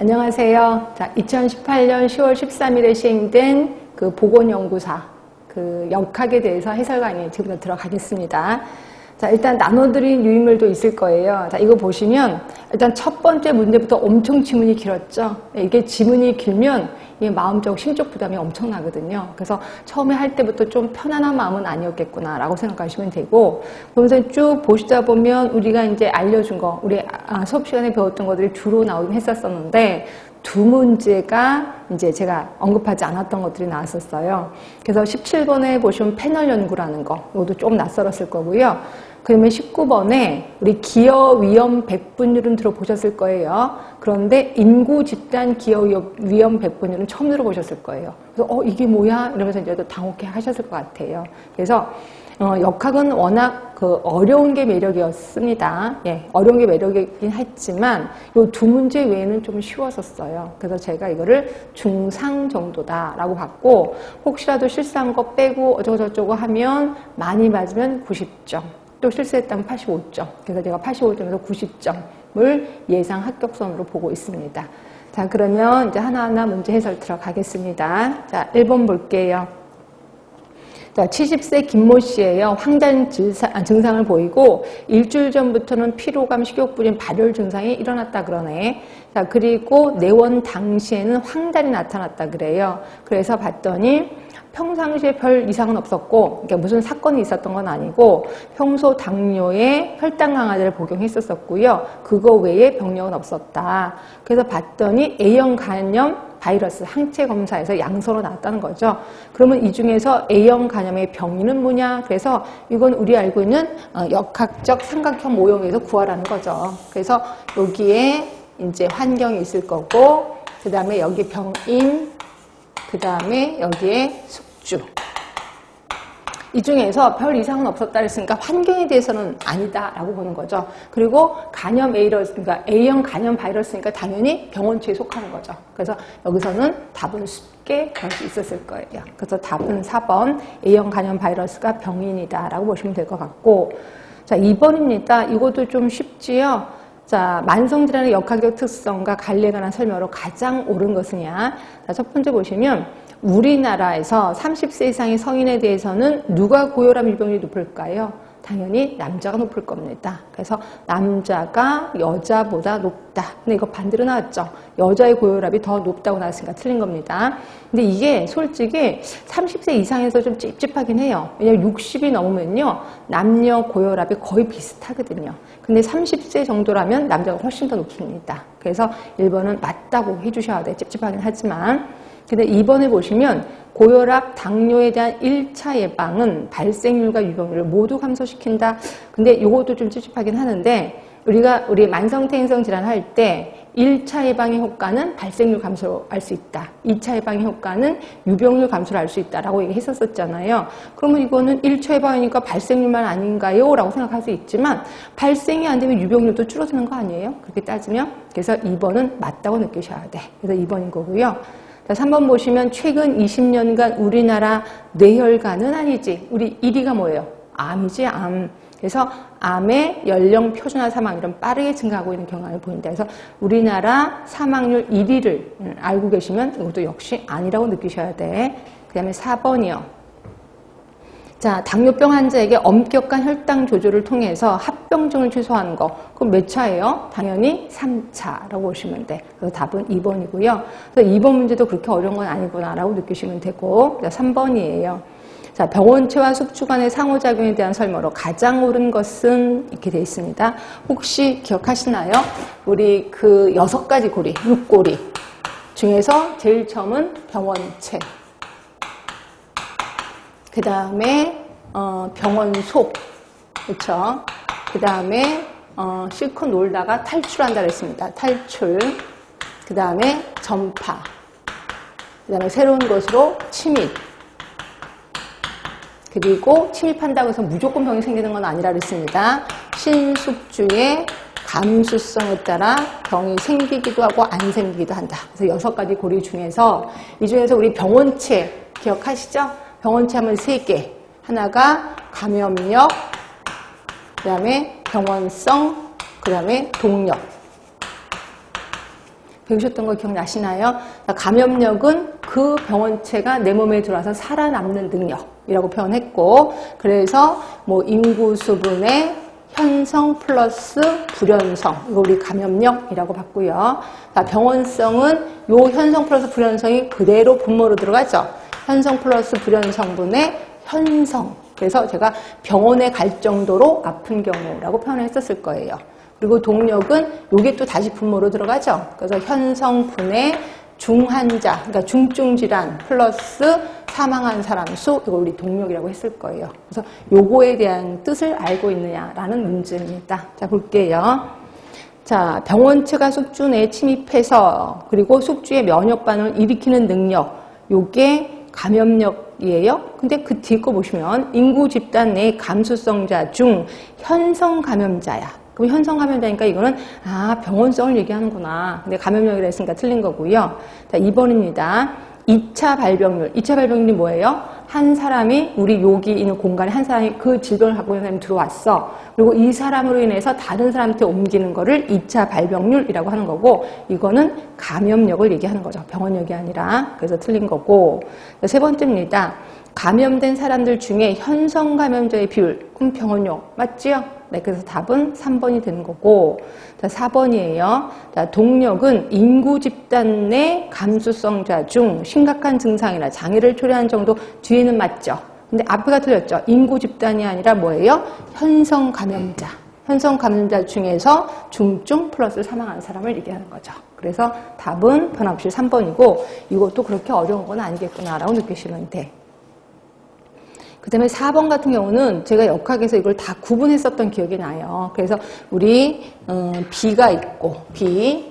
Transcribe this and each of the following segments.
안녕하세요. 자, 2018년 10월 13일에 시행된 그 보건연구사 그 역학에 대해서 해설 강의 지금부터 들어가겠습니다. 자, 일단 나눠드린 유인물도 있을 거예요. 자, 이거 보시면 일단 첫 번째 문제부터 엄청 지문이 길었죠. 이게 지문이 길면 이게 마음적, 심적 부담이 엄청나거든요. 그래서 처음에 할 때부터 좀 편안한 마음은 아니었겠구나 라고 생각하시면 되고, 그러면서 쭉 보시다 보면 우리가 이제 알려준 거, 우리 수업 시간에 배웠던 것들이 주로 나오긴 했었었는데, 두 문제가 이제 제가 언급하지 않았던 것들이 나왔었어요. 그래서 17번에 보시면 패널 연구라는 거, 이것도 좀 낯설었을 거고요. 그러면 19번에 우리 기여 위험 백분율은 들어보셨을 거예요. 그런데 인구 집단 기여 위험 백분율은 처음 들어보셨을 거예요. 그래서 이게 뭐야? 이러면서 이제 또 당혹해 하셨을 것 같아요. 그래서 역학은 워낙 어려운 게 매력이었습니다. 예, 어려운 게 매력이긴 했지만 이 두 문제 외에는 좀 쉬웠었어요. 그래서 제가 이거를 중상 정도다라고 봤고, 혹시라도 실수한 거 빼고 어쩌고저쩌고 하면 많이 맞으면 90점. 또 실수했다면 85점. 그래서 제가 85점에서 90점을 예상 합격선으로 보고 있습니다. 자, 그러면 이제 하나하나 문제 해설 들어가겠습니다. 자, 1번 볼게요. 자, 70세 김모 씨예요. 황달 증상을 보이고 일주일 전부터는 피로감, 식욕부진, 발열 증상이 일어났다 그러네. 자, 그리고 내원 당시에는 황달이 나타났다 그래요. 그래서 봤더니 평상시에 별 이상은 없었고, 그러니까 무슨 사건이 있었던 건 아니고 평소 당뇨에 혈당 강화제를 복용했었고요. 그거 외에 병력은 없었다. 그래서 봤더니 A형 간염 바이러스 항체 검사에서 양서로 나왔다는 거죠. 그러면 이 중에서 A형 간염의 병인은 뭐냐? 그래서 이건 우리 알고 있는 역학적 삼각형 모형에서 구하라는 거죠. 그래서 여기에 이제 환경이 있을 거고, 그 다음에 여기 병인, 그 다음에 여기에 숙주. 이 중에서 별 이상은 없었다 그랬으니까 환경에 대해서는 아니다라고 보는 거죠. 그리고 간염 그러니까 A형 간염 바이러스니까 당연히 병원체에 속하는 거죠. 그래서 여기서는 답은 쉽게 볼 수 있었을 거예요. 그래서 답은 4번 A형 간염 바이러스가 병인이다라고 보시면 될 것 같고, 자, 2번입니다. 이것도 좀 쉽지요. 자, 만성질환의 역학적 특성과 관리에 관한 설명으로 가장 옳은 것이냐. 자, 첫 번째 보시면 우리나라에서 30세 이상의 성인에 대해서는 누가 고혈압 유병률이 높을까요? 당연히 남자가 높을 겁니다. 그래서 남자가 여자보다 높다. 근데 이거 반대로 나왔죠. 여자의 고혈압이 더 높다고 나왔으니까 틀린 겁니다. 근데 이게 솔직히 30세 이상에서 좀 찝찝하긴 해요. 왜냐면 60이 넘으면요, 남녀 고혈압이 거의 비슷하거든요. 근데 30세 정도라면 남자가 훨씬 더 높습니다. 그래서 1번은 맞다고 해주셔야 돼요. 찝찝하긴 하지만. 근데 2번에 보시면 고혈압, 당뇨에 대한 1차 예방은 발생률과 유병률을 모두 감소시킨다. 근데 이것도 좀 찝찝하긴 하는데, 우리 만성태행성 질환 할 때 1차 예방의 효과는 발생률 감소를 알 수 있다. 2차 예방의 효과는 유병률 감소를 알 수 있다라고 얘기했었잖아요. 그러면 이거는 1차 예방이니까 발생률만 아닌가요? 라고 생각할 수 있지만 발생이 안 되면 유병률도 줄어드는 거 아니에요? 그렇게 따지면. 그래서 2번은 맞다고 느끼셔야 돼. 그래서 2번인 거고요. 자, 3번 보시면 최근 20년간 우리나라 뇌혈관은 아니지. 우리 1위가 뭐예요? 암이지, 암. 그래서 암의 연령 표준화 사망률은 빠르게 증가하고 있는 경향을 보인다. 그래서 우리나라 사망률 1위를 알고 계시면 이것도 역시 아니라고 느끼셔야 돼. 그 다음에 4번이요. 자, 당뇨병 환자에게 엄격한 혈당 조절을 통해서 합병증을 최소화하는 거. 그럼 몇 차예요? 당연히 3차라고 보시면 돼. 그래서 답은 2번이고요. 그래서 2번 문제도 그렇게 어려운 건 아니구나라고 느끼시면 되고, 3번이에요. 자, 병원체와 숙주 간의 상호작용에 대한 설명으로 가장 옳은 것은 이렇게 되어 있습니다. 혹시 기억하시나요? 우리 그 6가지 고리, 6고리 중에서 제일 처음은 병원체. 그 다음에 병원 속, 그렇죠? 그 다음에 실컷 놀다가 탈출한다 그랬습니다. 탈출. 그 다음에 전파. 그 다음에 새로운 곳으로 침입. 그리고 침입한다고 해서 무조건 병이 생기는 건 아니라 그랬습니다. 신숙주의 감수성에 따라 병이 생기기도 하고 안 생기기도 한다. 그래서 6가지 고리 중에서 이 중에서 우리 병원체 기억하시죠? 병원체 하면 3개. 하나가 감염력, 그 다음에 병원성, 그 다음에 동력. 배우셨던 거 기억나시나요? 감염력은 그 병원체가 내 몸에 들어와서 살아남는 능력이라고 표현했고, 그래서 뭐 인구 수분의 현성 플러스 불연성, 이거 우리 감염력이라고 봤고요. 병원성은 요 현성 플러스 불연성이 그대로 분모로 들어가죠. 현성 플러스 불연성분의 현성. 그래서 제가 병원에 갈 정도로 아픈 경우라고 표현했었을 거예요. 그리고 동력은 요게 또 다시 분모로 들어가죠. 그래서 현성분의 중환자, 그러니까 중증 질환 플러스 사망한 사람 수, 이거 우리 동력이라고 했을 거예요. 그래서 요거에 대한 뜻을 알고 있느냐라는 문제입니다. 자, 볼게요. 자, 병원체가 숙주 내에 침입해서 그리고 숙주의 면역 반응을 일으키는 능력, 요게 감염력이에요. 근데 그 뒤에 거 보시면 인구 집단 내 감수성자 중 현성 감염자야. 그럼 현성 감염자니까 이거는 병원성을 얘기하는구나. 근데 감염력이라 했으니까 틀린 거고요. 자, 2번입니다. 2차 발병률. 2차 발병률이 뭐예요? 한 사람이 우리 여기 있는 공간에 한 사람이 그 질병을 갖고 있는 사람이 들어왔어. 그리고 이 사람으로 인해서 다른 사람한테 옮기는 거를 2차 발병률이라고 하는 거고, 이거는 감염력을 얘기하는 거죠. 병원력이 아니라. 그래서 틀린 거고. 세 번째입니다. 감염된 사람들 중에 현성 감염자의 비율. 그럼 병원력. 맞지요? 네, 그래서 답은 3번이 되는 거고. 자, 4번이에요. 자, 동력은 인구 집단 내 감수성자 중 심각한 증상이나 장애를 초래하는 정도 뒤에는 맞죠. 근데 앞에가 틀렸죠. 인구 집단이 아니라 뭐예요? 현성 감염자. 현성 감염자 중에서 중증 플러스 사망한 사람을 얘기하는 거죠. 그래서 답은 변함없이 3번이고, 이것도 그렇게 어려운 건 아니겠구나라고 느끼시면 돼. 그 다음에 4번 같은 경우는 제가 역학에서 이걸 다 구분했었던 기억이 나요. 그래서 우리 B가 있고, B,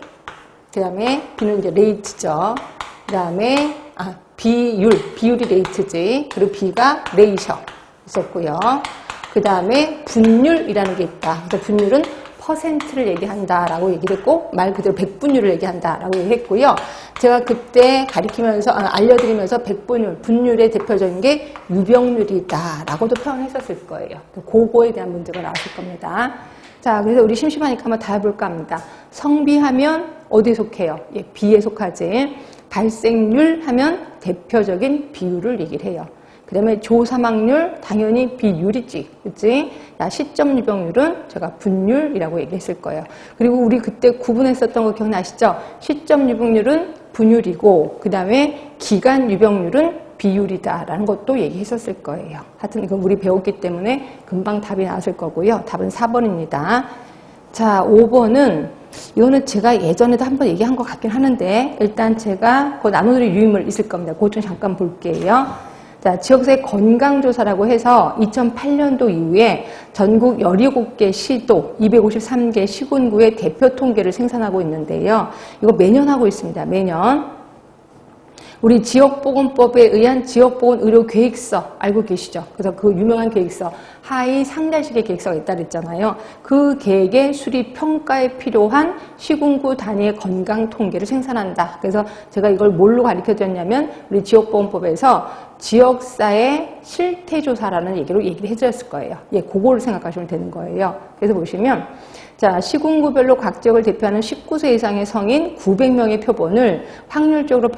그 다음에 B는 이제 레이트죠. 그 다음에 비율이 레이트지. 그리고 B가 레이셔 있었고요. 그 다음에 분율이라는 게 있다. 그래서 분율은 퍼센트를 얘기한다라고 얘기를 했고, 말 그대로 백분율을 얘기한다라고 얘기했고요. 제가 그때 가리키면서 알려드리면서 백분율, 분율의 대표적인 게 유병률이다라고도 표현했었을 거예요. 그거에 대한 문제가 나왔을 겁니다. 자, 그래서 우리 심심하니까 한번 다 해볼까 합니다. 성비하면 어디에 속해요? 예, B에 속하지. 발생률 하면 대표적인 비율을 얘기를 해요. 그 다음에 조사망률 당연히 비율이지, 그치? 시점 유병률은 제가 분율이라고 얘기했을 거예요. 그리고 우리 그때 구분했었던 거 기억나시죠? 시점 유병률은 분율이고, 그 다음에 기간 유병률은 비율이다라는 것도 얘기했었을 거예요. 하여튼 이건 우리 배웠기 때문에 금방 답이 나왔을 거고요. 답은 4번입니다. 자, 5번은 이거는 제가 예전에도 한번 얘기한 것 같긴 하는데, 일단 제가 그 나눠드릴 유임을 있을 겁니다. 그것 좀 잠깐 볼게요. 자, 지역사회 건강조사라고 해서 2008년도 이후에 전국 17개 시도, 253개 시군구의 대표 통계를 생산하고 있는데요. 이거 매년 하고 있습니다. 매년. 우리 지역보건법에 의한 지역보건의료계획서 알고 계시죠? 그래서 그 유명한 계획서, 하위 상달식의 계획서가 있다 그랬잖아요. 그 계획의 수립 평가에 필요한 시군구 단위의 건강 통계를 생산한다. 그래서 제가 이걸 뭘로 가르쳐 드렸냐면, 우리 지역보건법에서 지역사회 실태조사라는 얘기를 해드렸을 거예요. 예, 그거를 생각하시면 되는 거예요. 그래서 보시면, 자, 시군구별로 각 지역을 대표하는 19세 이상의 성인 900명의 표본을 확률적으로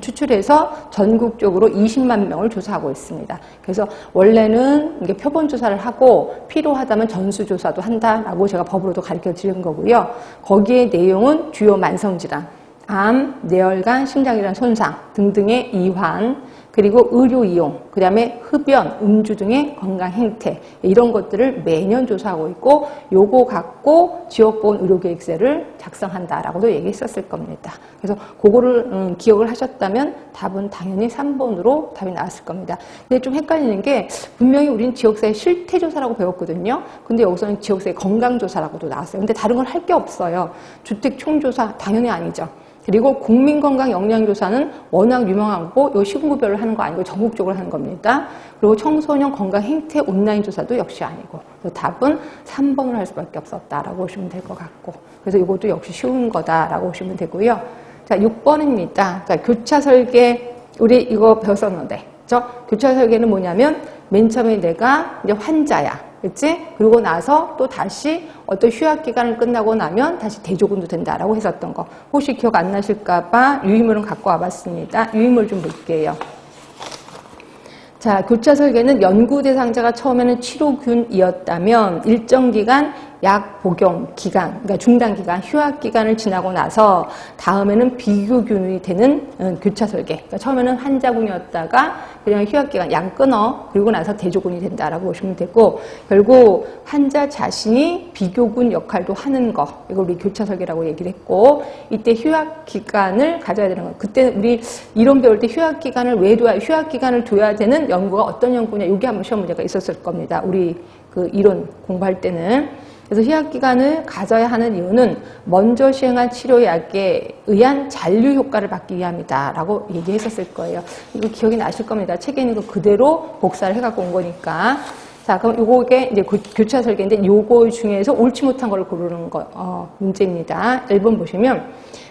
추출해서 전국적으로 20만 명을 조사하고 있습니다. 그래서 원래는 이게 표본 조사를 하고 필요하다면 전수조사도 한다라고 제가 법으로도 가르쳐 드린 거고요. 거기에 내용은 주요 만성질환, 암, 뇌혈관, 심장질환 손상 등등의 이환, 그리고 의료 이용, 그 다음에 흡연, 음주 등의 건강 행태, 이런 것들을 매년 조사하고 있고, 요거 갖고 지역보건 의료계획서를 작성한다라고도 얘기했었을 겁니다. 그래서 그거를 기억을 하셨다면 답은 당연히 3번으로 답이 나왔을 겁니다. 근데 좀 헷갈리는 게, 분명히 우린 지역사회 실태조사라고 배웠거든요. 근데 여기서는 지역사회 건강조사라고도 나왔어요. 근데 다른 걸 할 게 없어요. 주택 총조사 당연히 아니죠. 그리고 국민건강 영양조사는 워낙 유명하고 요 시군구별로 하는 거 아니고 전국적으로 하는 겁니다. 그리고 청소년 건강 행태 온라인 조사도 역시 아니고, 답은 3번을 할 수밖에 없었다라고 보시면 될 것 같고, 그래서 이것도 역시 쉬운 거다라고 보시면 되고요. 자, 6번입니다. 자, 교차 설계, 우리 이거 배웠었는데, 교차 설계는 뭐냐면 맨 처음에 내가 이제 환자야. 그치? 그리고 나서 또 다시 어떤 휴학기간을 끝나고 나면 다시 대조군도 된다라고 했었던 거. 혹시 기억 안 나실까봐 유의물은 갖고 와봤습니다. 유의물 좀 볼게요. 자, 교차 설계는 연구 대상자가 처음에는 치료균이었다면 일정 기간 약 복용 기간, 그러니까 중단 기간, 휴학 기간을 지나고 나서 다음에는 비교균이 되는 교차 설계. 그러니까 처음에는 환자군이었다가 그냥 휴학 기간 양 끊어 그리고 나서 대조군이 된다라고 보시면 되고, 결국 환자 자신이 비교군 역할도 하는 거, 이걸 우리 교차 설계라고 얘기를 했고, 이때 휴학 기간을 가져야 되는 거. 그때 우리 이론 배울 때 휴학 기간을 왜 둬야, 휴학 기간을 둬야 되는 연구가 어떤 연구냐, 이게 한번 시험 문제가 있었을 겁니다. 우리 그 이론 공부할 때는. 그래서 휴학기간을 가져야 하는 이유는 먼저 시행한 치료약에 의한 잔류 효과를 받기 위함이다 라고 얘기했었을 거예요. 이거 기억이 나실 겁니다. 책에 있는 거 그대로 복사를 해갖고 온 거니까. 자, 그럼 요게 이제 교차 설계인데 요거 중에서 옳지 못한 걸 고르는 거, 문제입니다. 1번 보시면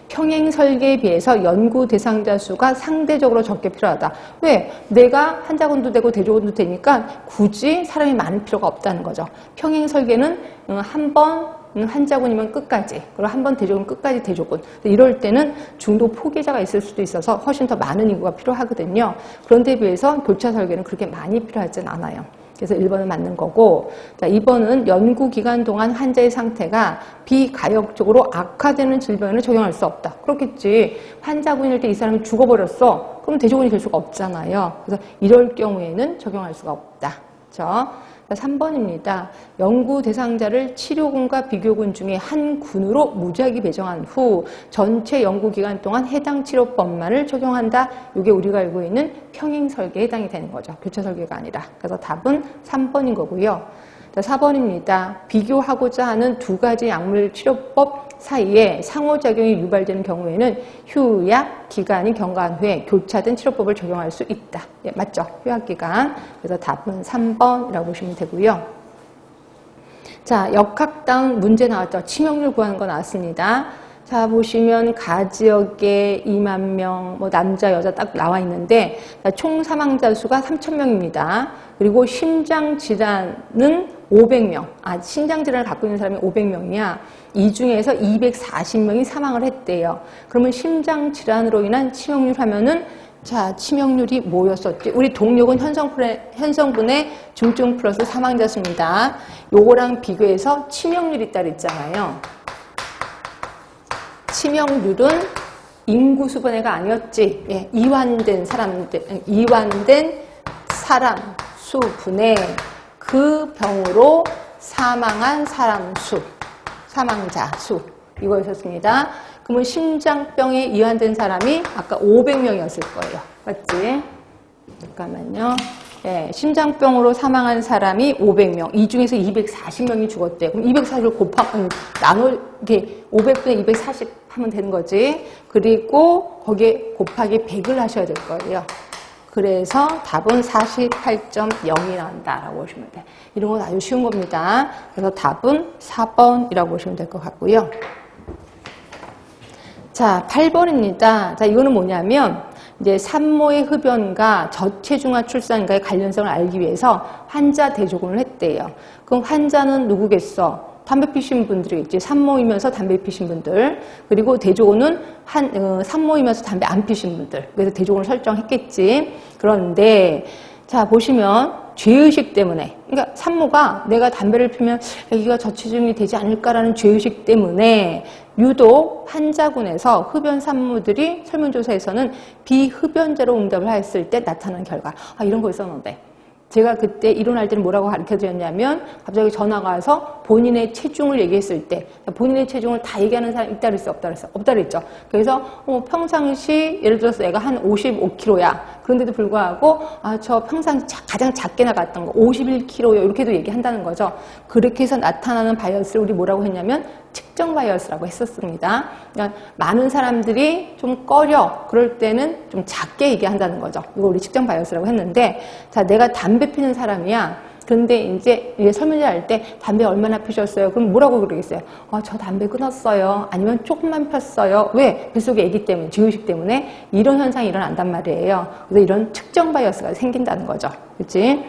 평행 설계에 비해서 연구 대상자 수가 상대적으로 적게 필요하다. 왜? 내가 환자군도 되고 대조군도 되니까 굳이 사람이 많을 필요가 없다는 거죠. 평행 설계는 한 번 환자군이면 끝까지, 그리고 한 번 대조군 끝까지 대조군. 이럴 때는 중도 포기자가 있을 수도 있어서 훨씬 더 많은 인구가 필요하거든요. 그런데 비해서 교차 설계는 그렇게 많이 필요하진 않아요. 그래서 1번은 맞는 거고, 자, 2번은 연구 기간 동안 환자의 상태가 비가역적으로 악화되는 질병에는 적용할 수 없다. 그렇겠지. 환자군일 때 이 사람이 죽어버렸어. 그럼 대조군이 될 수가 없잖아요. 그래서 이럴 경우에는 적용할 수가 없다. 그렇죠? 3번입니다. 연구 대상자를 치료군과 비교군 중에 한 군으로 무작위 배정한 후 전체 연구 기간 동안 해당 치료법만을 적용한다. 이게 우리가 알고 있는 평행 설계에 해당이 되는 거죠. 교차 설계가 아니라. 그래서 답은 3번인 거고요. 자, 4번입니다. 비교하고자 하는 두 가지 약물 치료법 사이에 상호작용이 유발되는 경우에는 휴약 기간이 경과한 후에 교차된 치료법을 적용할 수 있다. 예, 맞죠? 휴약 기간. 그래서 답은 3번이라고 보시면 되고요. 자, 역학다운 문제 나왔죠. 치명률 구하는 거 나왔습니다. 자, 보시면 가지역에 2만 명, 뭐 남자, 여자 딱 나와 있는데 총 사망자 수가 3,000명입니다. 그리고 심장질환은 500명. 심장질환을 갖고 있는 사람이 500명이야. 이 중에서 240명이 사망을 했대요. 그러면 심장질환으로 인한 치명률 하면은, 자, 치명률이 뭐였었지? 우리 동력은 현성분의 중증 플러스 사망자 수입니다. 요거랑 비교해서 치명률이 있다 그랬잖아요. 치명률은 인구수분해가 아니었지. 예, 이완된 사람 수분의 그 병으로 사망한 사람 수, 사망자 수, 이거였었습니다. 그러면 심장병에 이완된 사람이 아까 500명이었을 거예요. 맞지? 잠깐만요. 예, 심장병으로 사망한 사람이 500명. 이 중에서 240명이 죽었대. 그럼 240을 이렇게 500분의 240 하면 되는 거지. 그리고 거기에 곱하기 100을 하셔야 될 거예요. 그래서 답은 48.0이 나온다라고 보시면 돼요. 이런 건 아주 쉬운 겁니다. 그래서 답은 4번이라고 보시면 될 것 같고요. 자, 8번입니다. 자, 이거는 뭐냐면 이제 산모의 흡연과 저체중아 출산과의 관련성을 알기 위해서 환자 대조군을 했대요. 그럼 환자는 누구겠어? 담배 피신 분들이겠지. 산모이면서 담배 피신 분들. 그리고 대조군은 산모이면서 담배 안 피신 분들. 그래서 대조군을 설정했겠지. 그런데 자, 보시면 죄의식 때문에, 그러니까 산모가 내가 담배를 피면 여기가 저체중이 되지 않을까라는 죄의식 때문에 유독 환자군에서 흡연 산모들이 설문조사에서는 비흡연자로 응답을 했을 때 나타난 결과. 이런 거 있었는데. 제가 그때 이론할 때는 뭐라고 가르쳐드렸냐면 갑자기 전화가 와서 본인의 체중을 얘기했을 때 본인의 체중을 다 얘기하는 사람이 있다 그랬어? 없다 그랬어? 없다 그랬죠. 그래서 평상시 예를 들어서 내가 한 55kg야. 그런데도 불구하고 저 평상 가장 작게 나갔던 거 51kg요. 이렇게도 얘기한다는 거죠. 그렇게 해서 나타나는 바이어스를 우리 뭐라고 했냐면 측정 바이어스라고 했었습니다. 그러니까 많은 사람들이 좀 꺼려. 그럴 때는 좀 작게 얘기한다는 거죠. 이거 우리 측정 바이어스라고 했는데, 자, 내가 담배 피는 사람이야. 그런데 이제 설문제 할 때 담배 얼마나 피셨어요? 그럼 뭐라고 그러겠어요? 저 담배 끊었어요. 아니면 조금만 폈어요. 왜? 뱃속에 애기 때문에, 죄의식 때문에 이런 현상이 일어난단 말이에요. 그래서 이런 측정 바이어스가 생긴다는 거죠. 그치?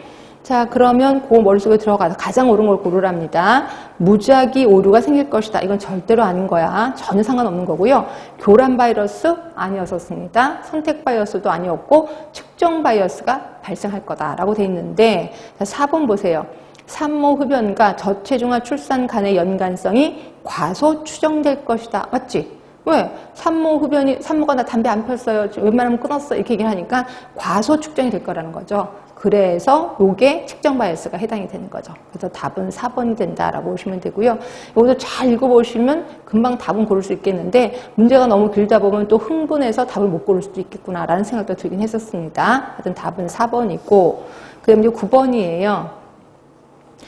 자, 그러면 그 머릿속에 들어가서 가장 옳은 걸 고르랍니다. 무작위 오류가 생길 것이다. 이건 절대로 아닌 거야. 전혀 상관없는 거고요. 교란 바이러스 아니었었습니다. 선택 바이러스도 아니었고 측정 바이러스가 발생할 거다라고 돼 있는데, 자, 4번 보세요. 산모 흡연과 저체중아 출산 간의 연관성이 과소 추정될 것이다. 맞지? 왜? 산모가 나 담배 안 폈어요. 웬만하면 끊었어. 이렇게 얘기를 하니까 과소 측정이 될 거라는 거죠. 그래서 요게 측정 바이어스가 해당이 되는 거죠. 그래서 답은 4번이 된다라고 보시면 되고요. 이것도 잘 읽어보시면 금방 답은 고를 수 있겠는데, 문제가 너무 길다 보면 또 흥분해서 답을 못 고를 수도 있겠구나라는 생각도 들긴 했었습니다. 하여튼 답은 4번이고, 그 다음에 9번이에요.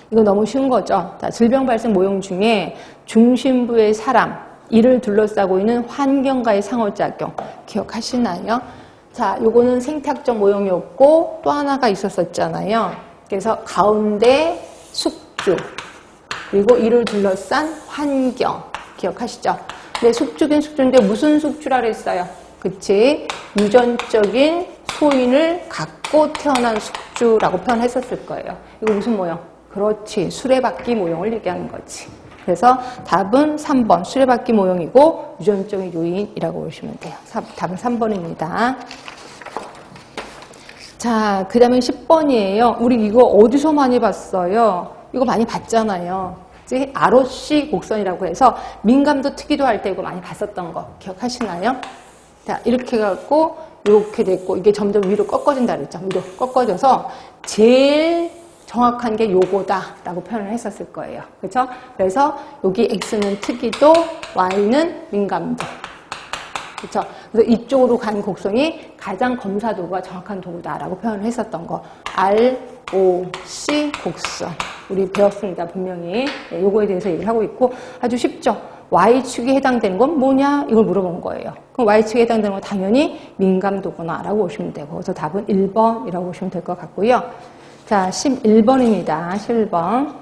이거 너무 쉬운 거죠. 자, 질병 발생 모형 중에 중심부의 사람, 이를 둘러싸고 있는 환경과의 상호작용 기억하시나요? 자, 요거는 생태학적 모형이었고 또 하나가 있었잖아요. 그래서 가운데 숙주, 그리고 이를 둘러싼 환경 기억하시죠? 근데 숙주긴 숙주인데 무슨 숙주라 그랬어요? 그치? 유전적인 소인을 갖고 태어난 숙주라고 표현했었을 거예요. 이거 무슨 모형? 그렇지, 수레바퀴 모형을 얘기하는 거지. 그래서 답은 3번 수레바퀴 모형이고 유전적인 요인이라고 보시면 돼요. 답은 3번입니다. 자, 그 다음에 10번이에요. 우리 이거 어디서 많이 봤어요? 이거 많이 봤잖아요. ROC 곡선이라고 해서 민감도 특이도 할 때 이거 많이 봤었던 거 기억하시나요? 자, 이렇게 해갖고 이렇게 됐고 이게 점점 위로 꺾어진다 그랬죠. 위로 꺾어져서 제일 정확한 게 요거다라고 표현을 했었을 거예요. 그렇죠? 그래서 여기 X는 특이도, Y는 민감도. 그렇죠? 그래서 이쪽으로 간 곡선이 가장 검사도가 정확한 도구다라고 표현을 했었던 거. ROC 곡선. 우리 배웠습니다. 분명히. 네, 요거에 대해서 얘기를 하고 있고 아주 쉽죠? Y축에 해당되는 건 뭐냐? 이걸 물어본 거예요. 그럼 Y축에 해당되는 건 당연히 민감도구나 라고 보시면 되고, 그래서 답은 1번이라고 보시면 될 것 같고요. 자, 11번입니다. 11번.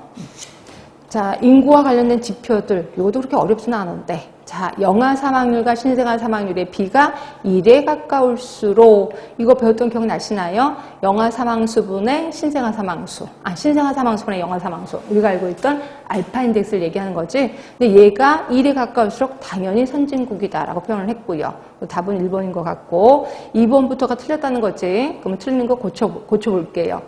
자, 인구와 관련된 지표들, 이것도 그렇게 어렵지는 않은데, 자, 영아 사망률과 신생아 사망률의 비가 1에 가까울수록, 이거 배웠던 기억 나시나요? 영아 사망수분의 신생아 사망수. 신생아 사망수분의 영아 사망수. 우리가 알고 있던 알파 인덱스를 얘기하는 거지. 근데 얘가 1에 가까울수록 당연히 선진국이다라고 표현을 했고요. 답은 1번인 것 같고, 2번부터가 틀렸다는 거지. 그러면 틀린 거 고쳐볼게요.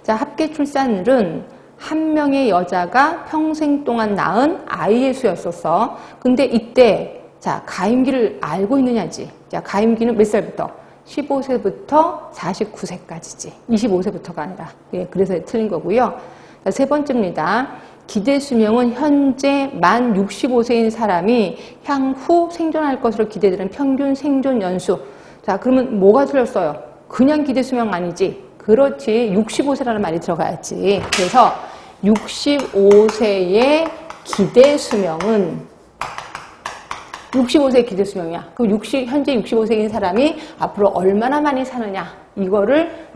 자, 합계 출산율은 한 명의 여자가 평생 동안 낳은 아이의 수였었어. 근데 이때, 자, 가임기를 알고 있느냐지. 자, 가임기는 몇 살부터? 15세부터 49세까지지. 25세부터가 아니라. 예, 그래서 틀린 거고요. 자, 세 번째입니다. 기대 수명은 현재 만 65세인 사람이 향후 생존할 것으로 기대되는 평균 생존 연수. 자, 그러면 뭐가 틀렸어요? 그냥 기대 수명 아니지. 그렇지. 65세라는 말이 들어가야지. 그래서 65세의 기대 수명은 65세의 기대 수명이야. 그럼 현재 65세인 사람이 앞으로 얼마나 많이 사느냐 이거를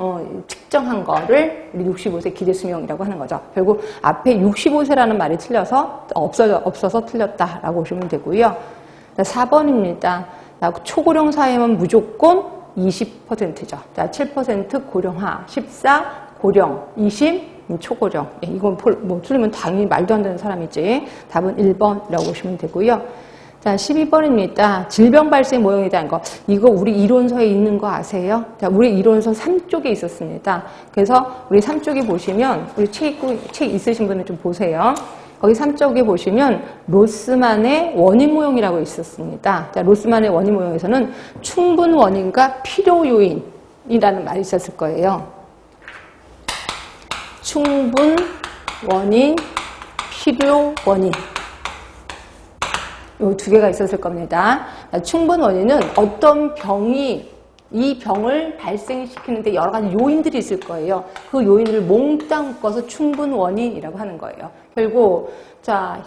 측정한 거를 우리 65세 기대 수명이라고 하는 거죠. 결국 앞에 65세라는 말이 틀려서 없어서 틀렸다라고 보시면 되고요. 4번입니다. 초고령 사회면 무조건 20%죠. 자, 7% 고령화, 14 고령, 20 초고령. 예, 이건 뭐 틀리면 당연히 말도 안 되는 사람이지. 답은 1번이라고 보시면 되고요. 자, 12번입니다. 질병 발생 모형이라는 거. 이거 우리 이론서에 있는 거 아세요? 자, 우리 이론서 3쪽에 있었습니다. 그래서 우리 3쪽에 보시면 우리 책 있으신 분은 좀 보세요. 거기 3쪽에 보시면 로스만의 원인 모형이라고 있었습니다. 자, 로스만의 원인 모형에서는 충분 원인과 필요 요인이라는 말이 있었을 거예요. 충분 원인, 필요 원인. 요 두 개가 있었을 겁니다. 자, 충분 원인은 어떤 병이 이 병을 발생시키는데 여러 가지 요인들이 있을 거예요. 그 요인을 몽땅 묶어서 충분 원인이라고 하는 거예요. 결국 자,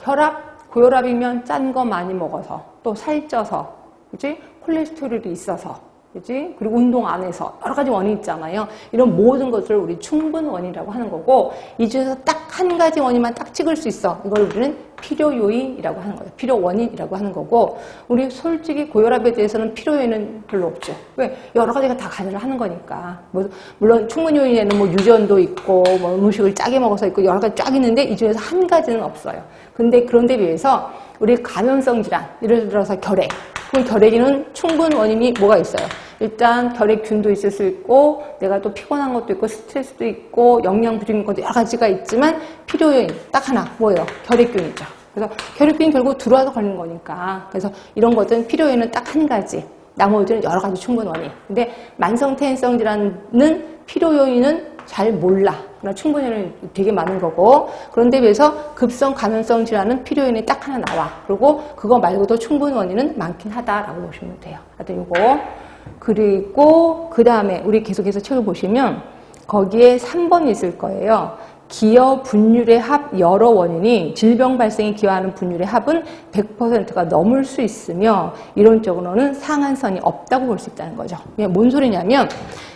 고혈압이면 짠 거 많이 먹어서 또 살쪄서 그치? 콜레스테롤이 있어서 그지? 그리고 운동 안에서 여러 가지 원인이 있잖아요. 이런 모든 것을 우리 충분 원인이라고 하는 거고, 이 중에서 딱 한 가지 원인만 딱 찍을 수 있어. 이걸 우리는 필요 요인이라고 하는 거예요. 필요 원인이라고 하는 거고, 우리 솔직히 고혈압에 대해서는 필요 요인은 별로 없죠. 왜? 여러 가지가 다 관여를 하는 거니까. 뭐, 물론 충분 요인에는 뭐 유전도 있고, 뭐 음식을 짜게 먹어서 있고, 여러 가지 쫙 있는데 이 중에서 한 가지는 없어요. 그런데 비해서 우리 감염성 질환, 예를 들어서 결핵. 그럼 결핵에는 충분 원인이 뭐가 있어요? 일단 결핵균도 있을 수 있고, 내가 또 피곤한 것도 있고, 스트레스도 있고, 영양 부족인 것도 여러 가지가 있지만 필요 요인 딱 하나 뭐예요? 결핵균이죠. 그래서 결핵균이 결국 들어와서 걸리는 거니까. 그래서 이런 것들은 필요 요인은 딱 한 가지. 나머지는 여러 가지 충분 원인. 근데 만성 퇴행성 질환은 필요 요인은 잘 몰라. 그러나 충분 요인은 되게 많은 거고, 그런데 비해서 급성 감염성 질환은 필요 요인이 딱 하나 나와. 그리고 그거 말고도 충분 원인은 많긴 하다라고 보시면 돼요. 하여튼 요거. 그리고 그 다음에 우리 계속해서 책을 보시면 거기에 3번이 있을 거예요. 기여 분율의 합 여러 원인이 질병 발생에 기여하는 분율의 합은 100%가 넘을 수 있으며 이론적으로는 상한선이 없다고 볼 수 있다는 거죠. 이게 뭔 소리냐면,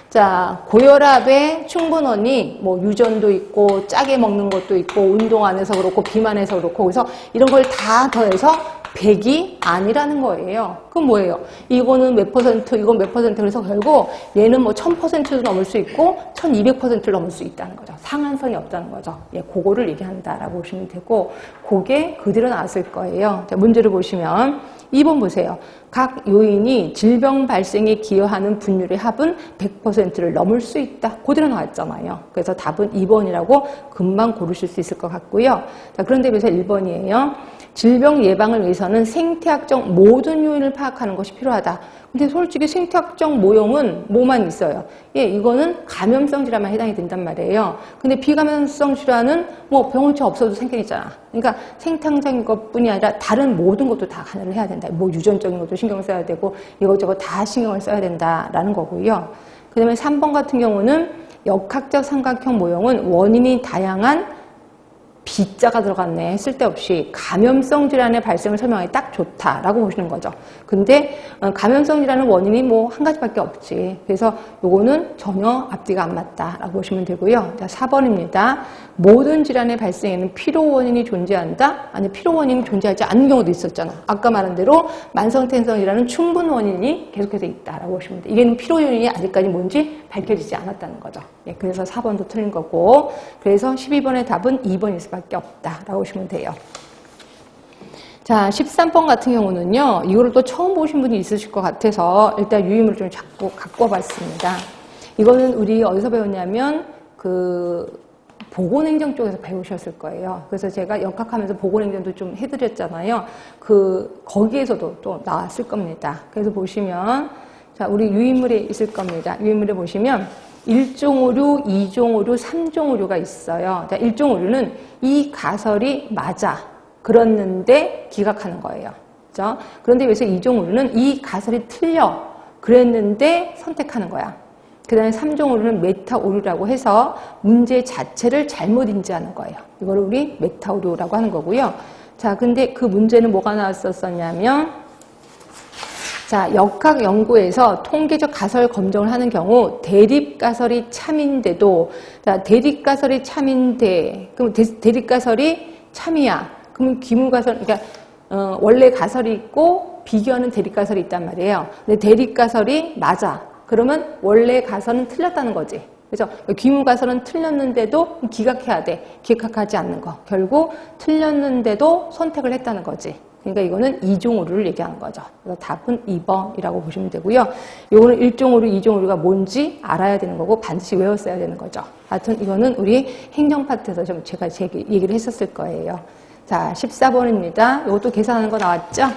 자, 고혈압의 충분 원인이 뭐 유전도 있고 짜게 먹는 것도 있고 운동 안에서 그렇고 비만해서 그렇고, 그래서 이런 걸 다 더해서 100이 아니라는 거예요. 그럼 뭐예요? 이거는 몇 퍼센트, 이건 몇 퍼센트. 그래서 결국 얘는 뭐 1000%도 넘을 수 있고 1200%를 넘을 수 있다는 거죠. 상한선이 없다는 거죠. 예, 그거를 얘기한다라고 보시면 되고, 그게 그대로 나왔을 거예요. 자, 문제를 보시면 2번 보세요. 각 요인이 질병 발생에 기여하는 분율의 합은 100%를 넘을 수 있다. 그대로 나왔잖아요. 그래서 답은 2번이라고 금방 고르실 수 있을 것 같고요. 자, 그런데 비해서 1번이에요. 질병 예방을 위해서는 생태학적 모든 요인을 파악하는 것이 필요하다. 근데 솔직히 생태학적 모형은 뭐만 있어요? 예, 이거는 감염성 질환만 해당이 된단 말이에요. 근데 비감염성 질환은 뭐 병원치 없어도 생기잖아. 그러니까 생태학적인 것뿐이 아니라 다른 모든 것도 다 관여를 해야 된다. 뭐 유전적인 것도 신경을 써야 되고 이것저것 다 신경을 써야 된다라는 거고요. 그 다음에 3번 같은 경우는 역학적 삼각형 모형은 원인이 다양한 B자가 들어갔네. 쓸데없이 감염성 질환의 발생을 설명하기 딱 좋다라고 보시는 거죠. 근데 감염성 질환의 원인이 뭐 한 가지밖에 없지. 그래서 요거는 전혀 앞뒤가 안 맞다라고 보시면 되고요. 자, 4번입니다. 모든 질환의 발생에는 필요 원인이 존재한다? 아니, 필요 원인이 존재하지 않는 경우도 있었잖아. 아까 말한 대로 만성퇴행성 질환은 충분 원인이 계속해서 있다라고 보시면 돼. 이게 필요 원인이 아직까지 뭔지 밝혀지지 않았다는 거죠. 예, 그래서 4번도 틀린 거고, 그래서 12번의 답은 2번일 수밖에 없다라고 보시면 돼요. 자, 13번 같은 경우는요, 이거를 또 처음 보신 분이 있으실 것 같아서 일단 유의문을 좀 자꾸 갖고 와봤습니다. 이거는 우리 어디서 배웠냐면 보건행정 쪽에서 배우셨을 거예요. 그래서 제가 역학하면서 보건행정도 좀 해드렸잖아요. 거기에서도 또 나왔을 겁니다. 그래서 보시면, 자, 우리 유의물에 있을 겁니다. 유의물에 보시면 1종 오류, 2종 오류, 3종 오류가 있어요. 자, 1종 오류는 이 가설이 맞아. 그랬는데 기각하는 거예요. 그렇죠? 그런데 여기서 2종 오류는 이 가설이 틀려. 그랬는데 선택하는 거야. 그 다음에 3종 오류는 메타 오류라고 해서 문제 자체를 잘못 인지하는 거예요. 이걸 우리 메타 오류라고 하는 거고요. 자, 근데 그 문제는 뭐가 나왔었냐면, 자, 역학 연구에서 통계적 가설 검정을 하는 경우 대립 가설이 참인데도, 자, 대립 가설이 참인데, 그럼 대립 가설이 참이야. 그러면 기무 가설, 그러니까 원래 가설이 있고 비교하는 대립 가설이 있단 말이에요. 근데 대립 가설이 맞아. 그러면 원래 가설은 틀렸다는 거지. 그래서 기무 가설은 틀렸는데도 기각해야 돼. 기각하지 않는 거. 결국 틀렸는데도 선택을 했다는 거지. 그러니까 이거는 2종 오류를 얘기하는 거죠. 그래서 답은 2번이라고 보시면 되고요. 이거는 1종 오류, 2종 오류가 뭔지 알아야 되는 거고 반드시 외웠어야 되는 거죠. 하여튼 이거는 우리 행정 파트에서 좀 제가 얘기를 했었을 거예요. 자, 14번입니다. 이것도 계산하는 거 나왔죠?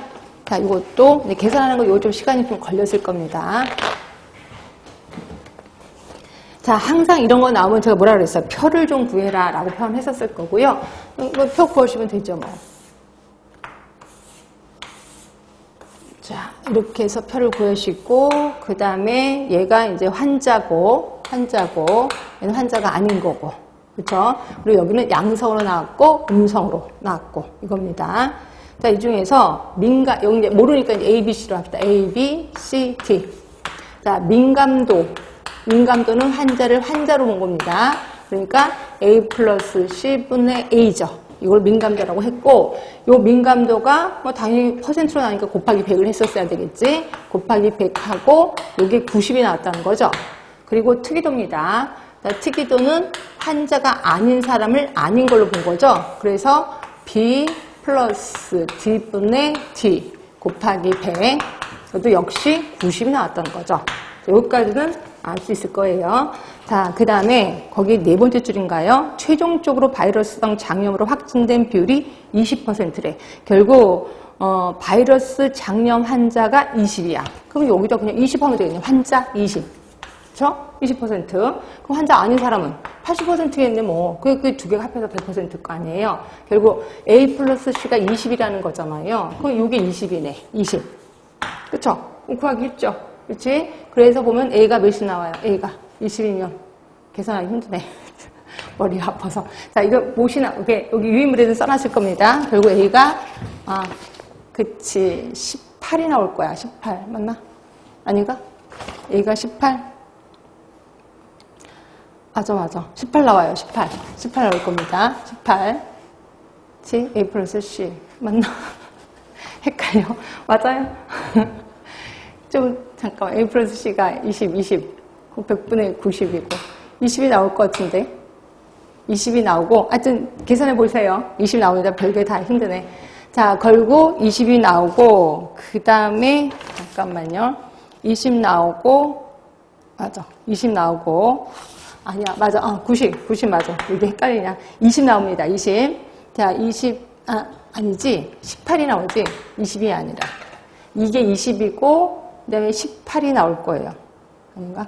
자, 이것도 계산하는 거 이거 좀 시간이 좀 걸렸을 겁니다. 자, 항상 이런 거 나오면 제가 뭐라 그랬어요? 표를 좀 구해라 라고 표현했었을 거고요. 이거 표 구하시면 되죠, 뭐. 자, 이렇게 해서 표를 구하시고, 그 다음에 얘가 이제 환자고, 얘는 환자가 아닌 거고. 그쵸? 그리고 여기는 양성으로 나왔고, 음성으로 나왔고, 이겁니다. 자, 이 중에서 여기 이제 모르니까 이제 A, B, C로 합시다. A, B, C, D. 자, 민감도는 환자를 환자로 본 겁니다. 그러니까 A 플러스 C분의 A죠. 이걸 민감도라고 했고, 요 민감도가 뭐 당연히 퍼센트로 나니까 곱하기 100을 했었어야 되겠지. 곱하기 100하고 요게 90이 나왔다는 거죠. 그리고 특이도입니다. 자, 특이도는 환자가 아닌 사람을 아닌 걸로 본 거죠. 그래서 B 플러스 D분의 D 곱하기 100, 이것도 역시 90이 나왔다는 거죠. 자, 여기까지는 알 수 있을 거예요. 자, 그 다음에 거기 네 번째 줄인가요? 최종적으로 바이러스성 장염으로 확진된 비율이 20%래. 결국 바이러스 장염 환자가 20이야. 그럼 여기다 그냥 20 하면 되겠네. 환자 20. 그렇죠? 20%. 그럼 환자 아닌 사람은 80%겠네 뭐. 그 두 개가 합해서 100%일 거 아니에요. 결국 A 플러스 C가 20이라는 거잖아요. 그럼 이게 20이네. 20. 그쵸? 구하기 쉽죠? 그렇지? 그래서 보면 A가 몇이 나와요? A가 20이면 계산하기 힘드네. 머리 아파서. 자, 이거 무엇이나 여기 유인물에도 써놨을 겁니다. 결국 A가 그치 18이 나올 거야. 18 맞나? 아닌가? A가 18. 맞아. 18 나와요. 18 나올 겁니다. 18. 그치? A 플러스 C 맞나? 헷갈려. 맞아요? 잠깐만. A 플러스 C가 20. 100분의 90이고. 20이 나올 것 같은데. 20이 나오고, 하여튼, 계산해 보세요. 20 나오니까 별게 다 힘드네. 자, 걸고 20이 나오고, 그 다음에, 잠깐만요. 20 나오고, 맞아. 20 나오고, 아니야. 맞아. 90 맞아. 이게 헷갈리냐. 20 나옵니다. 20. 자, 20, 아니지. 18이 나오지. 20이 아니라. 이게 20이고, 그 다음에 18이 나올 거예요. 아닌가?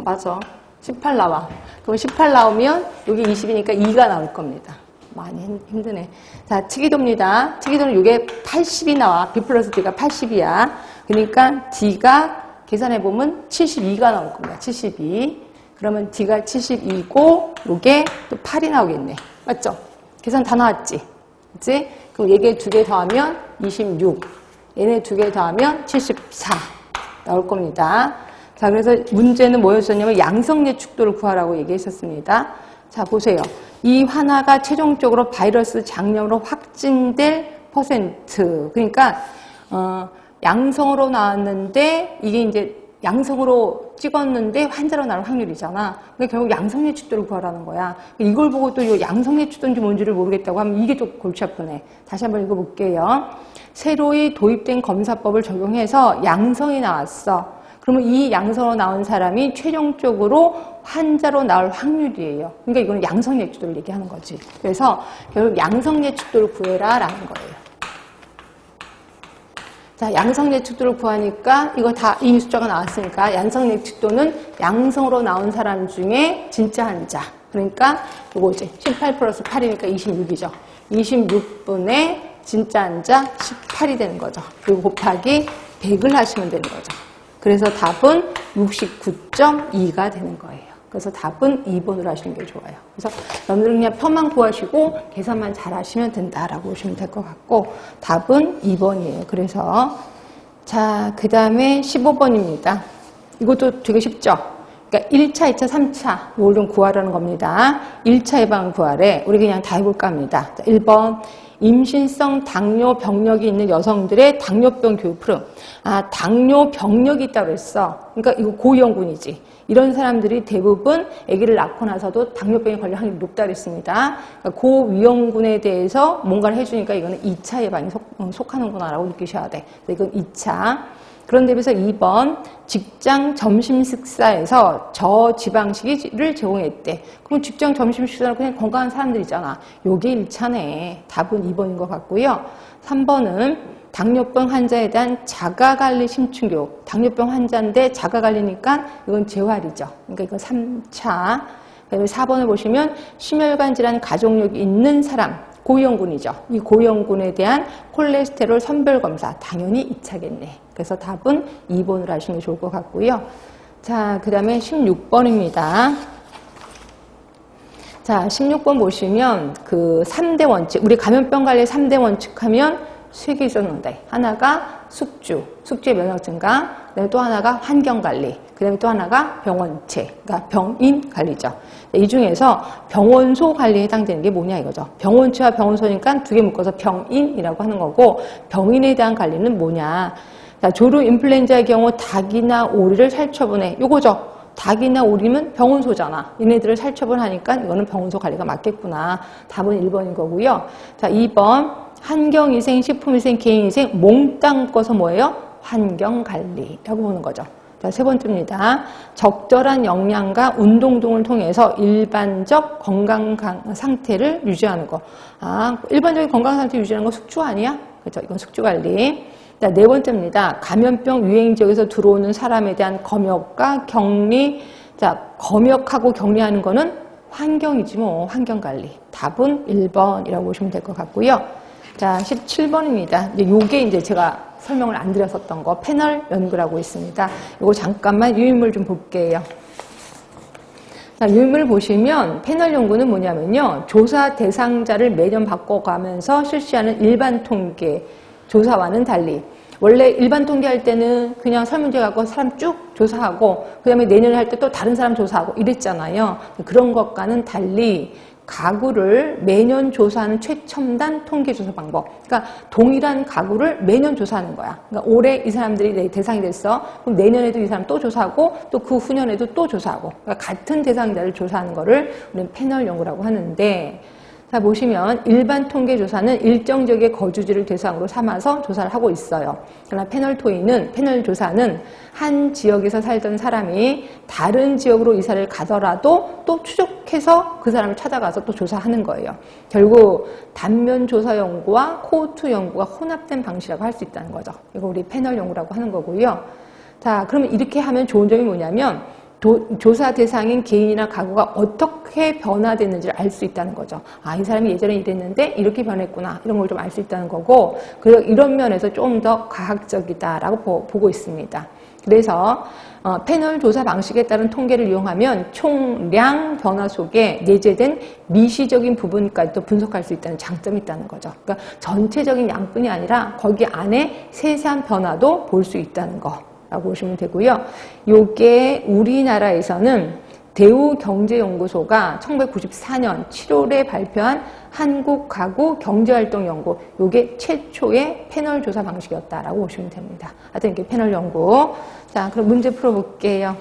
맞아. 18 나와. 그럼 18 나오면 여기 20이니까 2가 나올 겁니다. 많이 힘드네. 자, 특이도입니다. 특이도는 이게 80이 나와. B 플러스 D가 80이야. 그러니까 D가 계산해보면 72가 나올 겁니다. 72. 그러면 D가 72고 요게 또 8이 나오겠네. 맞죠? 계산 다 나왔지? 그치? 그럼 얘게 두 개 더하면 26. 얘네 두 개 더하면 74 나올 겁니다. 자, 그래서 문제는 뭐였었냐면 양성 예측도를 구하라고 얘기했었습니다. 자, 보세요. 이 환아가 최종적으로 바이러스 장염으로 확진될 퍼센트. 그러니까 양성으로 나왔는데 이게 이제 양성으로 찍었는데 환자로 나올 확률이잖아. 그러니까 결국 양성 예측도를 구하라는 거야. 이걸 보고 또 이 양성 예측도인지 뭔지를 모르겠다고 하면 이게 좀 골치 아프네. 다시 한번 읽어볼게요. 새로이 도입된 검사법을 적용해서 양성이 나왔어. 그러면 이 양성으로 나온 사람이 최종적으로 환자로 나올 확률이에요. 그러니까 이거는 양성 예측도를 얘기하는 거지. 그래서 결국 양성 예측도를 구해라라는 거예요. 자, 양성 예측도를 구하니까 이거 다 이 숫자가 나왔으니까 양성 예측도는 양성으로 나온 사람 중에 진짜 환자. 그러니까 이거 이제 18 플러스 8이니까 26이죠. 26분의 진짜 환자 18이 되는 거죠. 그리고 곱하기 100을 하시면 되는 거죠. 그래서 답은 69.2가 되는 거예요. 그래서 답은 2번으로 하시는 게 좋아요. 그래서 여러분들은 그냥 표만 구하시고 계산만 잘 하시면 된다라고 보시면 될 것 같고 답은 2번이에요. 그래서 자, 그 다음에 15번입니다. 이것도 되게 쉽죠? 그러니까 1차, 2차, 3차 이걸 좀 구하라는 겁니다. 1차 예방을 구하래. 우리 그냥 다 해볼까 합니다. 자, 1번 임신성 당뇨 병력이 있는 여성들의 당뇨병 교육 프로그램. 당뇨 병력이 있다고 했어. 그러니까 이거 고위험군이지. 이런 사람들이 대부분 아기를 낳고 나서도 당뇨병에 걸릴 확률이 높다고 했습니다. 그러니까 고위험군에 대해서 뭔가를 해주니까 이거는 2차 예방에 속하는구나라고 느끼셔야 돼. 이건 2차. 그런데 비해서 2번 직장 점심 식사에서 저지방식을 제공했대. 그럼 직장 점심 식사는 그냥 건강한 사람들이잖아. 요게 1차네. 답은 2번인 것 같고요. 3번은 당뇨병 환자에 대한 자가관리 심층교육. 당뇨병 환자인데 자가관리니까 이건 재활이죠. 그러니까 이건 3차. 그다음에 4번을 보시면 심혈관 질환 가족력이 있는 사람. 고위험군이죠. 이 고위험군에 대한 콜레스테롤 선별검사 당연히 2차겠네. 그래서 답은 2번으로 하시는 게 좋을 것 같고요. 자, 그 다음에 16번입니다. 자, 16번 보시면 그 3대 원칙, 우리 감염병 관리 3대 원칙 하면 3개 있었는데 하나가 숙주의 면역 증가, 그다음에 또 하나가 환경 관리, 그다음에 또 하나가 병원체, 그러니까 병인 관리죠. 이 중에서 병원소 관리에 해당되는 게 뭐냐 이거죠. 병원체와 병원소니까 두 개 묶어서 병인이라고 하는 거고, 병인에 대한 관리는 뭐냐. 자, 조류 인플루엔자의 경우 닭이나 오리를 살처분해. 요거죠. 닭이나 오리면 병원소잖아. 얘네들을 살처분하니까 이거는 병원소 관리가 맞겠구나. 답은 1번인 거고요. 자, 2번 환경위생, 식품위생, 개인위생 몽땅 묶어서 뭐예요? 환경관리라고 보는 거죠. 자, 세 번째입니다. 적절한 영양과 운동 등을 통해서 일반적 건강 상태를 유지하는 거. 아, 일반적인 건강 상태 유지하는 거 숙주 아니야? 그렇죠. 이건 숙주관리. 자, 네 번째입니다. 감염병 유행 지역에서 들어오는 사람에 대한 검역과 격리. 자, 검역하고 격리하는 거는 환경이지 뭐, 환경관리. 답은 1번이라고 보시면 될 것 같고요. 자, 17번입니다. 요게 이제 제가 설명을 안 드렸었던 거, 패널 연구라고 있습니다. 이거 잠깐만 유인물 좀 볼게요. 자, 유인물 보시면 패널 연구는 뭐냐면요. 조사 대상자를 매년 바꿔가면서 실시하는 일반 통계 조사와는 달리, 원래 일반 통계할 때는 그냥 설문지 갖고 사람 쭉 조사하고 그 다음에 내년에 할 때 또 다른 사람 조사하고 이랬잖아요. 그런 것과는 달리 가구를 매년 조사하는 최첨단 통계조사 방법. 그러니까 동일한 가구를 매년 조사하는 거야. 그러니까 올해 이 사람들이 내 대상이 됐어. 그럼 내년에도 이 사람 또 조사하고 또 그 후년에도 또 조사하고. 그러니까 같은 대상자를 조사하는 거를 우리는 패널 연구라고 하는데, 자, 보시면 일반 통계조사는 일정 지역의 거주지를 대상으로 삼아서 조사를 하고 있어요. 그러나 패널 조사는 한 지역에서 살던 사람이 다른 지역으로 이사를 가더라도 또 추적해서 그 사람을 찾아가서 또 조사하는 거예요. 결국 단면 조사 연구와 코호트 연구가 혼합된 방식이라고 할 수 있다는 거죠. 이거 우리 패널 연구라고 하는 거고요. 자, 그러면 이렇게 하면 좋은 점이 뭐냐면 조사 대상인 개인이나 가구가 어떻게 변화됐는지를 알 수 있다는 거죠. 아, 이 사람이 예전에 이랬는데 이렇게 변했구나. 이런 걸 좀 알 수 있다는 거고, 그래서 이런 면에서 좀 더 과학적이다라고 보고 있습니다. 그래서 패널 조사 방식에 따른 통계를 이용하면 총량 변화 속에 내재된 미시적인 부분까지도 분석할 수 있다는 장점이 있다는 거죠. 그러니까 전체적인 양뿐이 아니라 거기 안에 세세한 변화도 볼 수 있다는 거. 라고 보시면 되고요. 요게 우리나라에서는 대우경제연구소가 1994년 7월에 발표한 한국가구경제활동연구, 요게 최초의 패널 조사 방식이었다라고 보시면 됩니다. 하여튼 이게 패널 연구. 자, 그럼 문제 풀어볼게요.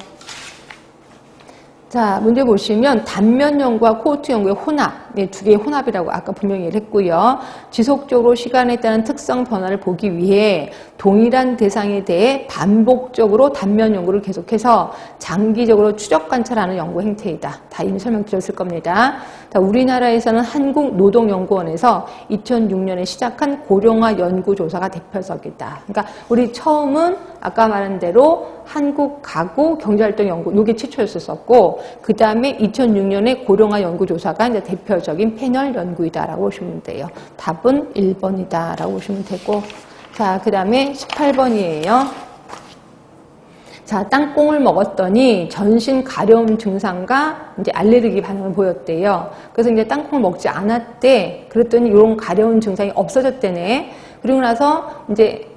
자, 문제 보시면 단면 연구와 코호트 연구의 혼합, 두 개의 혼합이라고 아까 분명히 했고요. 지속적으로 시간에 따른 특성 변화를 보기 위해 동일한 대상에 대해 반복적으로 단면 연구를 계속해서 장기적으로 추적 관찰하는 연구 행태이다. 다 이미 설명드렸을 겁니다. 자, 우리나라에서는 한국노동연구원에서 2006년에 시작한 고령화 연구조사가 대표적이다. 그러니까 우리 처음은 아까 말한 대로 한국가구경제활동연구, 이게 최초였었고, 그 다음에 2006년에 고령화 연구조사가 이제 대표적인 패널 연구이다라고 보시면 돼요. 답은 1번이다라고 보시면 되고, 자, 그 다음에 18번이에요. 자, 땅콩을 먹었더니 전신 가려움 증상과 이제 알레르기 반응을 보였대요. 그래서 이제 땅콩을 먹지 않았대. 그랬더니 이런 가려운 증상이 없어졌대네. 그리고 나서 이제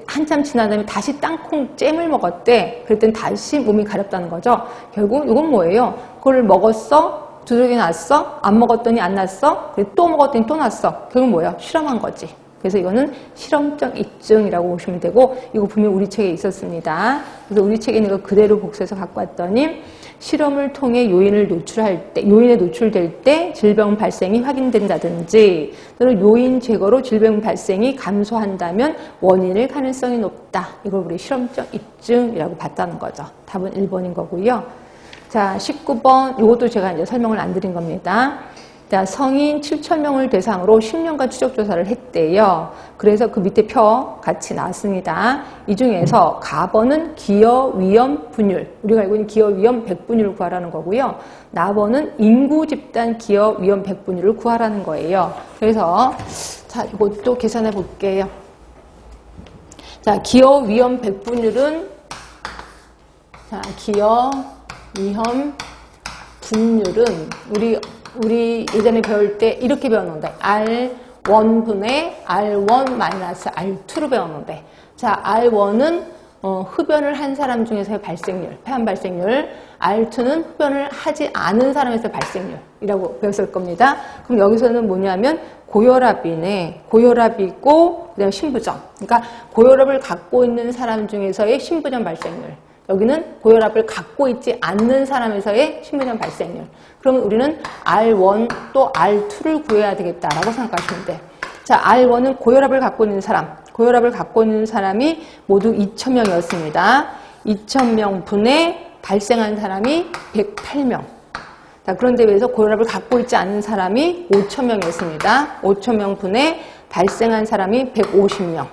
한참 지난 다음에 다시 땅콩 잼을 먹었대. 그랬더니 다시 몸이 가렵다는 거죠. 결국 이건 뭐예요? 그걸 먹었어? 두들겨 놨어? 안 먹었더니 안 났어? 그리고 또 먹었더니 또 났어. 결국 뭐예요? 실험한 거지. 그래서 이거는 실험적 입증이라고 보시면 되고, 이거 분명 우리 책에 있었습니다. 그래서 우리 책에 있는 거 그대로 복사해서 갖고 왔더니, 실험을 통해 요인에 노출될 때 질병 발생이 확인된다든지, 또는 요인 제거로 질병 발생이 감소한다면 원인일 가능성이 높다. 이걸 우리 실험적 입증이라고 봤다는 거죠. 답은 1번인 거고요. 자, 19번, 이것도 제가 이제 설명을 안 드린 겁니다. 자, 성인 7,000명을 대상으로 10년간 추적조사를 했대요. 그래서 그 밑에 표 같이 나왔습니다. 이 중에서 가번은 기여, 위험, 분율. 우리가 알고 있는 기여, 위험, 백분율을 구하라는 거고요. 나번은 인구 집단 기여, 위험, 백분율을 구하라는 거예요. 그래서 자, 이것도 계산해 볼게요. 자, 기여, 위험, 백분율은 자, 기여, 위험, 분율은 우리 예전에 배울 때 이렇게 배웠는데 R, 1분의 R1 마이너스 R2로 배웠는데, 자, R1은 흡연을 한 사람 중에서의 발생률, 폐암 발생률, R2는 흡연을 하지 않은 사람에서의 발생률이라고 배웠을 겁니다. 그럼 여기서는 뭐냐면 고혈압이네. 고혈압이 있고 그다음에 심부전. 그러니까 고혈압을 갖고 있는 사람 중에서의 심부전 발생률. 여기는 고혈압을 갖고 있지 않는 사람에서의 심부전 발생률. 그러면 우리는 R1 또 R2를 구해야 되겠다라고 생각하시면 돼. 자, R1은 고혈압을 갖고 있는 사람. 고혈압을 갖고 있는 사람이 모두 2,000명이었습니다. 2,000명 분에 발생한 사람이 108명. 자, 그런데 비해서 고혈압을 갖고 있지 않은 사람이 5,000명이었습니다. 5,000명 분에 발생한 사람이 150명.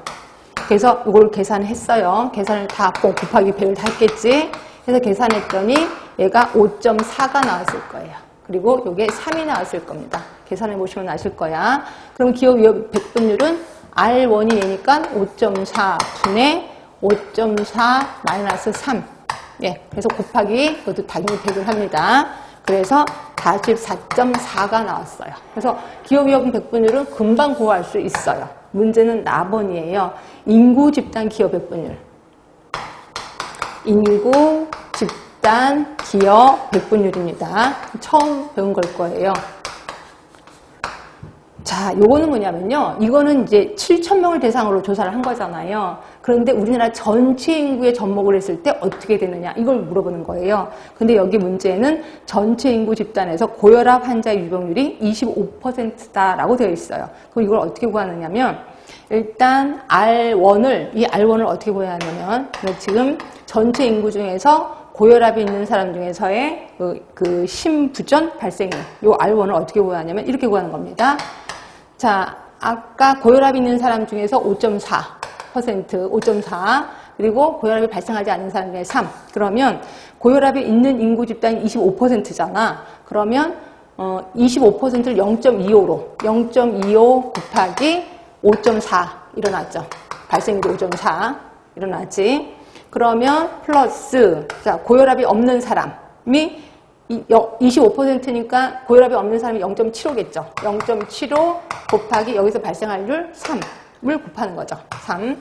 그래서 이걸 계산했어요. 계산을 다 곱하기 100을 다 했겠지. 그래서 계산했더니 얘가 5.4가 나왔을 거예요. 그리고 이게 3이 나왔을 겁니다. 계산해 보시면 아실 거야. 그럼 기호 위협 백분율은 R1이 얘니까 5.4분의 5.4 마이너스 3. 예, 그래서 곱하기 이것도 당연히 100을 합니다. 그래서 44.4가 나왔어요. 그래서 기호 위협 백분율은 금방 구할 수 있어요. 문제는 나번이에요. 인구 집단 기여 백분율. 인구 집단 기여 백분율입니다. 처음 배운 걸 거예요. 자, 요거는 뭐냐면요. 이거는 이제 7,000명을 대상으로 조사를 한 거잖아요. 그런데 우리나라 전체 인구에 접목을 했을 때 어떻게 되느냐 이걸 물어보는 거예요. 근데 여기 문제는 전체 인구 집단에서 고혈압 환자의 유병률이 25%다라고 되어 있어요. 그럼 이걸 어떻게 구하느냐면 일단 이 R1을 어떻게 구해야 하냐면 지금 전체 인구 중에서 고혈압이 있는 사람 중에서의 그 심부전 발생률 요 R1을 어떻게 구하냐면 이렇게 구하는 겁니다. 자, 아까 고혈압이 있는 사람 중에서 5.4%, 그리고 고혈압이 발생하지 않는 사람 중에 3. 그러면 고혈압이 있는 인구 집단이 25%잖아. 그러면 25%를 0.25로 0.25 곱하기 5.4 일어났죠. 발생률이 5.4 일어났지. 그러면 플러스 자, 고혈압이 없는 사람이 25%니까 고혈압이 없는 사람이 0.75겠죠. 0.75 곱하기 여기서 발생할 률 3을 곱하는 거죠. 3.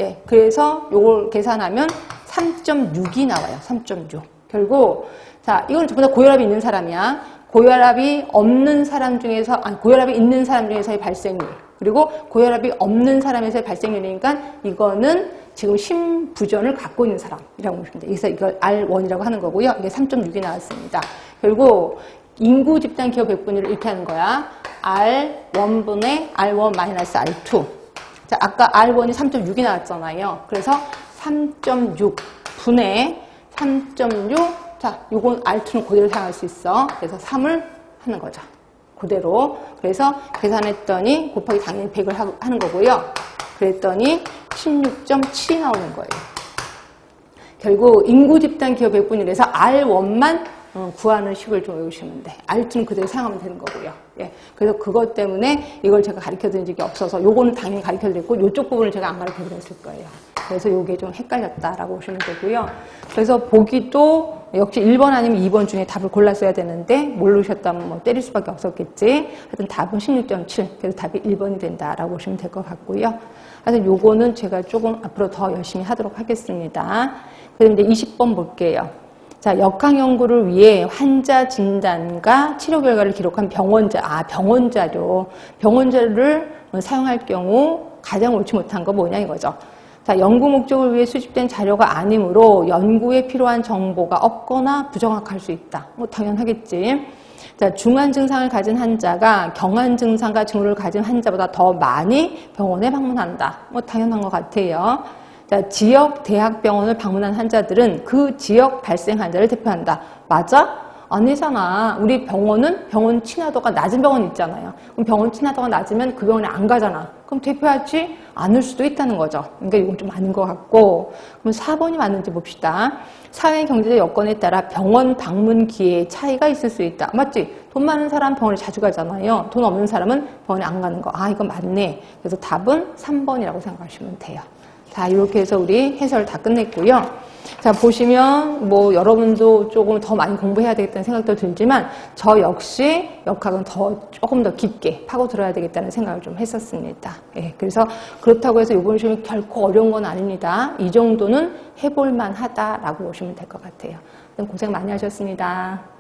예, 그래서 요걸 계산하면 3.6이 나와요. 3.6. 결국 자, 이건 전부 다 고혈압이 있는 사람이야. 고혈압이 없는 사람 중에서 고혈압이 있는 사람 중에서의 발생률. 그리고 고혈압이 없는 사람에서의 발생률이니까 이거는 지금 심부전을 갖고 있는 사람이라고 보시면 돼요. 그래서 이걸 R1이라고 하는 거고요. 이게 3.6이 나왔습니다. 결국 인구 집단 기여 백분율을 이렇게 하는 거야. R1분의 R1 마이너스 R2. 자, 아까 R1이 3.6이 나왔잖아요. 그래서 3.6분의 3.6. 자, 요건 R2는 그대로 사용할 수 있어. 그래서 3을 하는 거죠. 그대로. 그래서 계산했더니 곱하기 당연히 100을 하는 거고요. 그랬더니 16.7이 나오는 거예요. 결국 인구 집단 기여 백분율에서 R1만 구하는 식을 좀 외우시면 돼. R2는 그대로 사용하면 되는 거고요. 예. 그래서 그것 때문에 이걸 제가 가르쳐 드린 적이 없어서 요거는 당연히 가르쳐 드렸고 요쪽 부분을 제가 안 가르쳐 드렸을 거예요. 그래서 요게 좀 헷갈렸다라고 보시면 되고요. 그래서 보기도 역시 1번 아니면 2번 중에 답을 골랐어야 되는데 모르셨다면 뭐 때릴 수밖에 없었겠지. 하여튼 답은 16.7. 그래서 답이 1번이 된다라고 보시면 될 것 같고요. 하여튼 요거는 제가 조금 앞으로 더 열심히 하도록 하겠습니다. 그럼 이제 20번 볼게요. 자, 역학 연구를 위해 환자 진단과 치료 결과를 기록한 병원 자료. 병원 자료를 사용할 경우 가장 옳지 못한 거 뭐냐 이거죠. 자, 연구 목적을 위해 수집된 자료가 아니므로 연구에 필요한 정보가 없거나 부정확할 수 있다. 뭐 당연하겠지. 자, 중한 증상을 가진 환자가 경한 증상과 징후를 가진 환자보다 더 많이 병원에 방문한다. 뭐 당연한 것 같아요. 자, 지역 대학병원을 방문한 환자들은 그 지역 발생 환자를 대표한다. 맞아? 아니잖아. 우리 병원은 병원 친화도가 낮은 병원 있잖아요. 그럼 병원 친화도가 낮으면 그 병원에 안 가잖아. 그럼 대표하지 않을 수도 있다는 거죠. 그러니까 이건 좀 아닌 것 같고. 그럼 4번이 맞는지 봅시다. 사회 경제적 여건에 따라 병원 방문 기회에 차이가 있을 수 있다. 맞지? 돈 많은 사람 병원에 자주 가잖아요. 돈 없는 사람은 병원에 안 가는 거. 아, 이거 맞네. 그래서 답은 3번이라고 생각하시면 돼요. 자, 이렇게 해서 우리 해설 다 끝냈고요. 자, 보시면 뭐 여러분도 조금 더 많이 공부해야 되겠다는 생각도 들지만 저 역시 역학은 조금 더 깊게 파고들어야 되겠다는 생각을 좀 했었습니다. 예, 그래서 그렇다고 해서 이번 시험이 결코 어려운 건 아닙니다. 이 정도는 해볼만 하다라고 보시면 될 것 같아요. 고생 많이 하셨습니다.